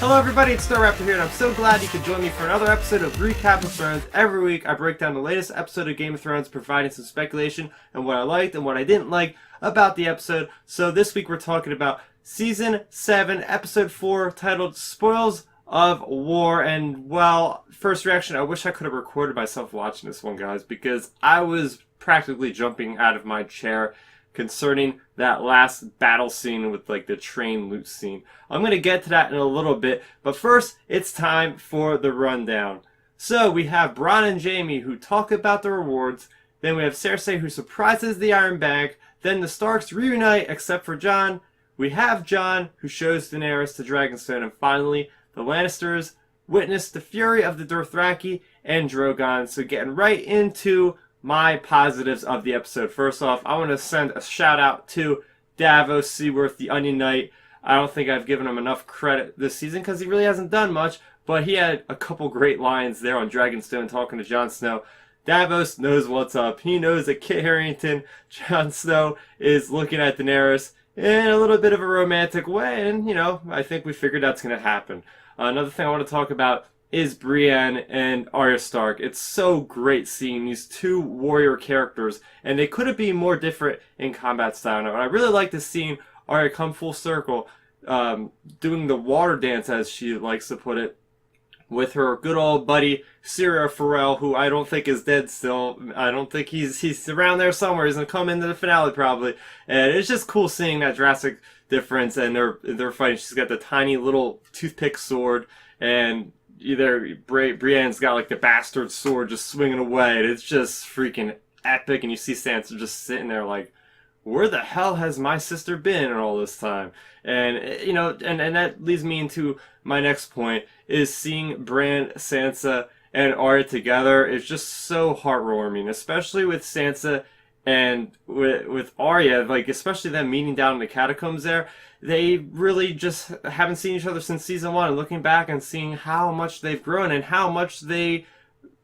Hello everybody, it's Star Raptor here, and I'm so glad you could join me for another episode of Recap of Thrones. Every week I break down the latest episode of Game of Thrones, providing some speculation and what I liked and what I didn't like about the episode. So this week we're talking about Season 7, Episode 4, titled Spoils of War. And well, first reaction, I wish I could have recorded myself watching this one, guys, because I was practically jumping out of my chair concerning that last battle scene with like the train loot scene. I'm going to get to that in a little bit, but first it's time for the rundown. So we have Bronn and Jaime who talk about the rewards, then we have Cersei who surprises the Iron Bank, then the Starks reunite except for Jon, we have Jon who shows Daenerys the Dragonstone, and finally the Lannisters witness the fury of the Dothraki and Drogon. So getting right into my positives of the episode. First off, I want to send a shout out to Davos Seaworth, the Onion Knight. I don't think I've given him enough credit this season because he really hasn't done much, but he had a couple great lines there on Dragonstone talking to Jon Snow. Davos knows what's up. He knows that Kit Harington, Jon Snow, is looking at Daenerys in a little bit of a romantic way, and, you know, I think we figured that's going to happen. Another thing I want to talk about is Brienne and Arya Stark. It's so great seeing these two warrior characters, and they couldn't be more different in combat style. And I really like this scene, Arya come full circle, doing the water dance, as she likes to put it, with her good old buddy Syria Farrell, who I don't think is dead still. I don't think he's around there somewhere. He's gonna come into the finale probably, and it's just cool seeing that drastic difference. And they're fighting. She's got the tiny little toothpick sword, and either Brienne's got like the bastard sword just swinging away, and it's just freaking epic. And you see Sansa just sitting there like, where the hell has my sister been in all this time? And, you know, and that leads me into my next point, is seeing Bran, Sansa, and Arya together is just so heartwarming, especially with Sansa and with Arya, like, especially them meeting down in the catacombs there. They really just haven't seen each other since season 1, and looking back and seeing how much they've grown and how much they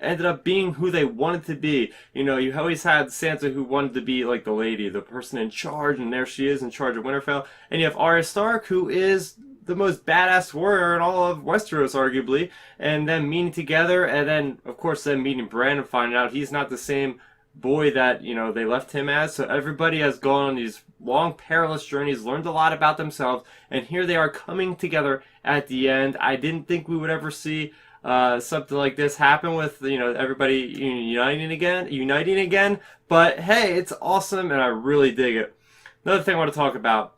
ended up being who they wanted to be. You know, you always had Sansa who wanted to be like the lady, the person in charge, and there she is in charge of Winterfell. And you have Arya Stark, who is the most badass warrior in all of Westeros, arguably, and them meeting together, and then, of course, them meeting Bran and finding out he's not the same boy that, you know, they left him as. So everybody has gone on these long, perilous journeys, learned a lot about themselves, and here they are coming together at the end. I didn't think we would ever see something like this happen with, you know, everybody uniting again, but hey, it's awesome, and I really dig it. Another thing I want to talk about,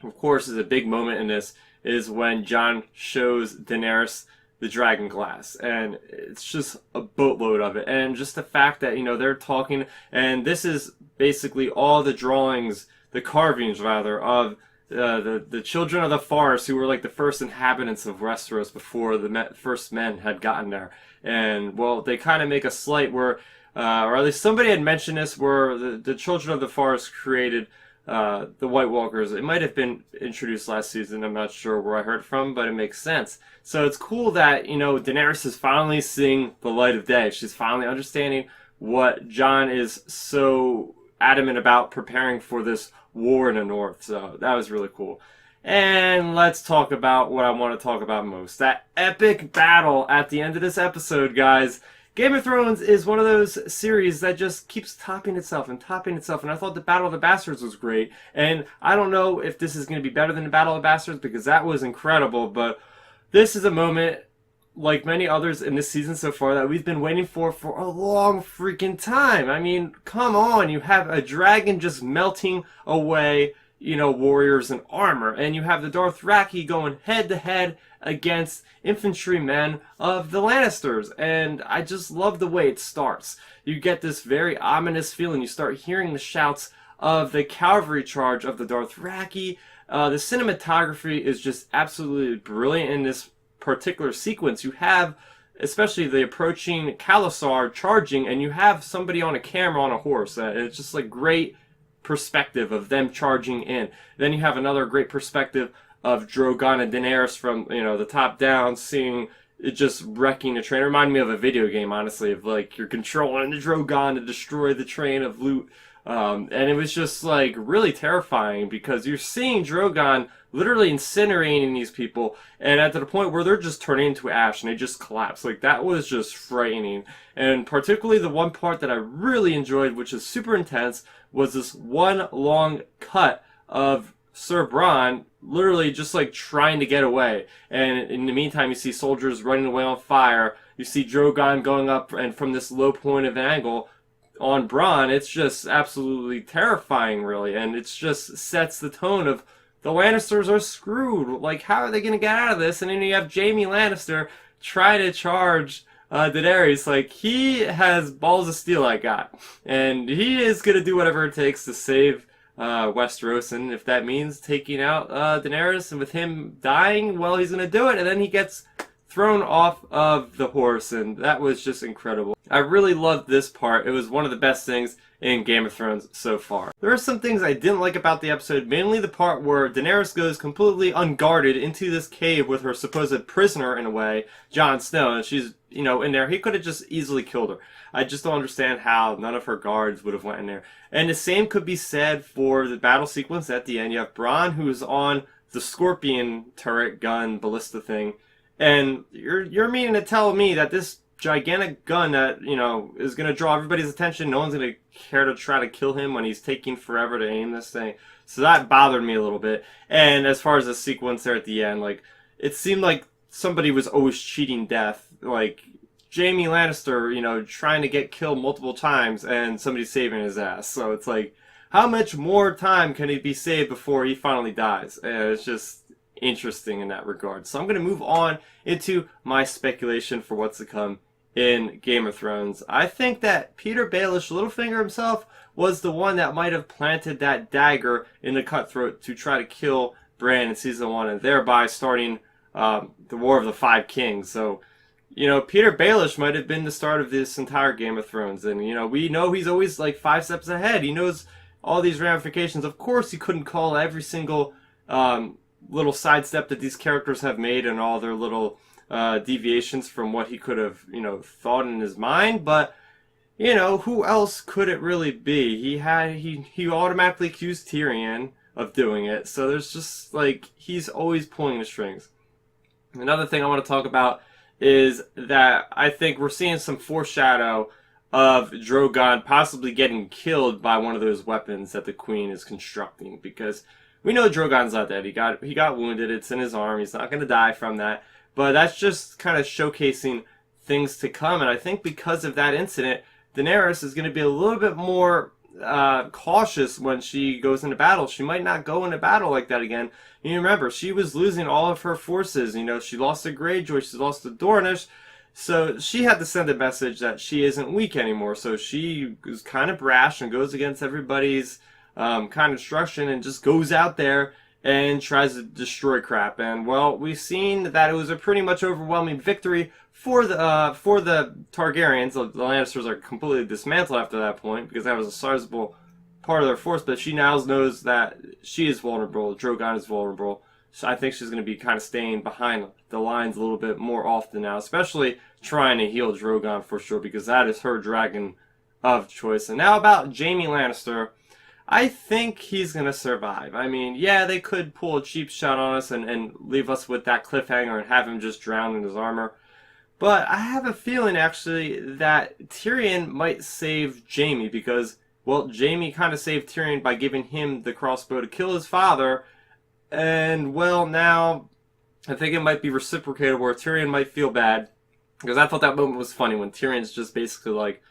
of course, is a big moment in this, is when Jon shows Daenerys the Dragonglass, and it's just a boatload of it, and just the fact that, you know, they're talking, and this is basically all the drawings, the carvings rather, of the children of the forest, who were like the first inhabitants of Westeros before the first men had gotten there. And well, they kind of make a slight where, or at least somebody had mentioned this, where the children of the forest created the White Walkers. It might have been introduced last season, I'm not sure where I heard it from, but it makes sense. So it's cool that, you know, Daenerys is finally seeing the light of day. She's finally understanding what Jon is so adamant about, preparing for this war in the north. So that was really cool. And let's talk about what I want to talk about most. That epic battle at the end of this episode, guys. Game of Thrones is one of those series that just keeps topping itself and topping itself. And I thought the Battle of the Bastards was great. And I don't know if this is going to be better than the Battle of the Bastards, because that was incredible. But this is a moment, like many others in this season so far, that we've been waiting for a long freaking time. I mean, come on. You have a dragon just melting away, you know, warriors in armor. And you have the Dothraki going head-to-head against infantrymen of the Lannisters. And I just love the way it starts. You get this very ominous feeling. You start hearing the shouts of the cavalry charge of the Dothraki. The cinematography is just absolutely brilliant in this particular sequence. You have especially the approaching Khalasar charging, and you have somebody on a camera on a horse. It's just like great perspective of them charging in. Then you have another great perspective of Drogon and Daenerys from, you know, the top down, seeing it just wrecking the train. It reminded me of a video game, honestly, of like you're controlling the Drogon to destroy the train of loot And it was just like really terrifying because you're seeing Drogon literally incinerating these people, and at the point where they're just turning into ash and they just collapse. Like that was just frightening. And particularly the one part that I really enjoyed, which is super intense, was this one long cut of Sir Bronn literally just like trying to get away. And in the meantime, you see soldiers running away on fire. You see Drogon going up, and from this low point of an angle on Bronn, it's just absolutely terrifying, really. And it just sets the tone of the Lannisters are screwed. Like, how are they going to get out of this? And then you have Jaime Lannister try to charge Daenerys. Like, he has balls of steel, I got. And he is going to do whatever it takes to save Westeros. And if that means taking out Daenerys and with him dying, well, he's going to do it. And then he gets thrown off of the horse, and that was just incredible. I really loved this part. It was one of the best things in Game of Thrones so far. There are some things I didn't like about the episode, mainly the part where Daenerys goes completely unguarded into this cave with her supposed prisoner, in a way, Jon Snow, and she's, you know, in there. He could have just easily killed her. I just don't understand how none of her guards would have went in there. And the same could be said for the battle sequence at the end. You have Bronn, who's on the Scorpion turret gun ballista thing, and you're meaning to tell me that this gigantic gun that, you know, is going to draw everybody's attention, no one's going to care to try to kill him when he's taking forever to aim this thing. So that bothered me a little bit. And as far as the sequence there at the end, like, it seemed like somebody was always cheating death. Like, Jaime Lannister, you know, trying to get killed multiple times and somebody saving his ass. So it's like, how much more time can he be saved before he finally dies? And it's just interesting in that regard. So I'm going to move on into my speculation for what's to come in Game of Thrones. I think that Peter Baelish, Littlefinger himself, was the one that might have planted that dagger in the cutthroat to try to kill Bran in season 1, and thereby starting the War of the Five Kings. So, you know, Peter Baelish might have been the start of this entire Game of Thrones. And, you know, we know he's always like 5 steps ahead. He knows all these ramifications. Of course, he couldn't call every single little sidestep that these characters have made and all their little deviations from what he could have, you know, thought in his mind. But, you know, who else could it really be? He automatically accused Tyrion of doing it. So there's just, like, he's always pulling the strings. Another thing I want to talk about is that I think we're seeing some foreshadow of Drogon possibly getting killed by one of those weapons that the Queen is constructing, because we know Drogon's not dead. He got wounded. It's in his arm. He's not going to die from that. But that's just kind of showcasing things to come. And I think because of that incident, Daenerys is going to be a little bit more cautious when she goes into battle. She might not go into battle like that again. You remember, she was losing all of her forces. You know, she lost to Greyjoy. She lost to Dornish. So she had to send a message that she isn't weak anymore. So she was kind of brash and goes against everybody's kind of instruction and just goes out there and tries to destroy crap. And, well, we've seen that it was a pretty much overwhelming victory for the Targaryens. The Lannisters are completely dismantled after that point because that was a sizable part of their force. But she now knows that she is vulnerable. Drogon is vulnerable. So I think she's going to be kind of staying behind the lines a little bit more often now, especially trying to heal Drogon for sure, because that is her dragon of choice. And now about Jaime Lannister. I think he's going to survive. I mean, yeah, they could pull a cheap shot on us and leave us with that cliffhanger and have him just drown in his armor. But I have a feeling, actually, that Tyrion might save Jaime because, well, Jaime kind of saved Tyrion by giving him the crossbow to kill his father. And, well, now I think it might be reciprocated where Tyrion might feel bad. Because I thought that moment was funny when Tyrion's just basically like,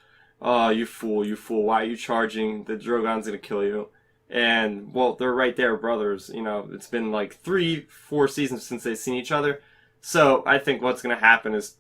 "Oh, you fool, why are you charging? The Drogon's gonna kill you." And, well, they're right there, brothers. You know, it's been like 3-4 seasons since they've seen each other. So I think what's gonna happen is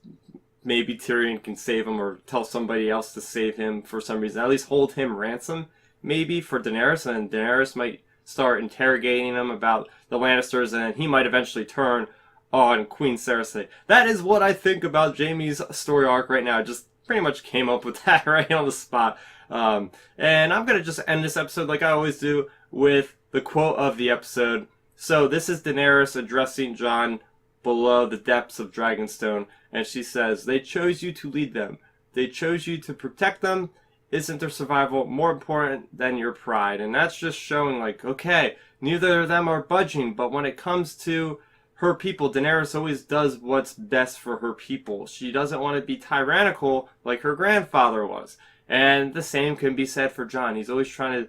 maybe Tyrion can save him or tell somebody else to save him for some reason. At least hold him ransom, maybe, for Daenerys. And Daenerys might start interrogating him about the Lannisters, and he might eventually turn on Queen Cersei. That is what I think about Jaime's story arc right now. Just pretty much came up with that right on the spot. And I'm going to just end this episode like I always do with the quote of the episode. So this is Daenerys addressing Jon below the depths of Dragonstone. And she says, "They chose you to lead them. They chose you to protect them. isn't their survival more important than your pride? And that's just showing like, okay, neither of them are budging, but when it comes to her people, Daenerys always does what's best for her people. She doesn't want to be tyrannical like her grandfather was. And the same can be said for Jon. He's always trying to,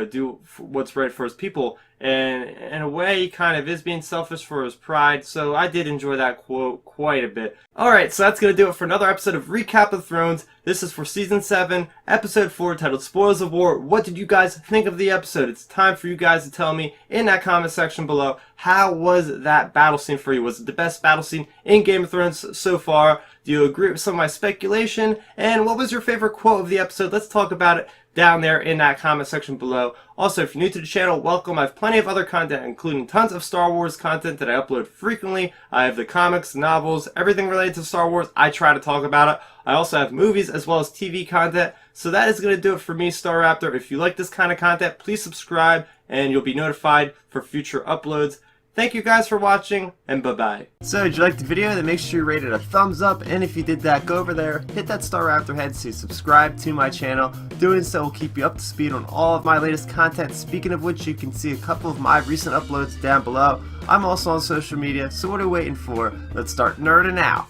do what's right for his people. And in a way, he kind of is being selfish for his pride. So I did enjoy that quote quite a bit. Alright, so that's going to do it for another episode of Recap of Thrones. This is for Season 7, Episode 4, titled Spoils of War. What did you guys think of the episode? It's time for you guys to tell me in that comment section below. How was that battle scene for you? Was it the best battle scene in Game of Thrones so far? Do you agree with some of my speculation? And what was your favorite quote of the episode? Let's talk about it down there in that comment section below. Also, if you're new to the channel, welcome. I have plenty of other content, including tons of Star Wars content that I upload frequently. I have the comics, novels, everything related to Star Wars. I try to talk about it. I also have movies as well as TV content. So that is going to do it for me, Star Raptor. If you like this kind of content, please subscribe and you'll be notified for future uploads. Thank you guys for watching, and bye-bye. So, did you like the video? Then make sure you rate it a thumbs up, and if you did that, go over there, hit that Star Raptor head to subscribe to my channel. Doing so will keep you up to speed on all of my latest content, speaking of which, you can see a couple of my recent uploads down below. I'm also on social media, so what are you waiting for? Let's start nerding out.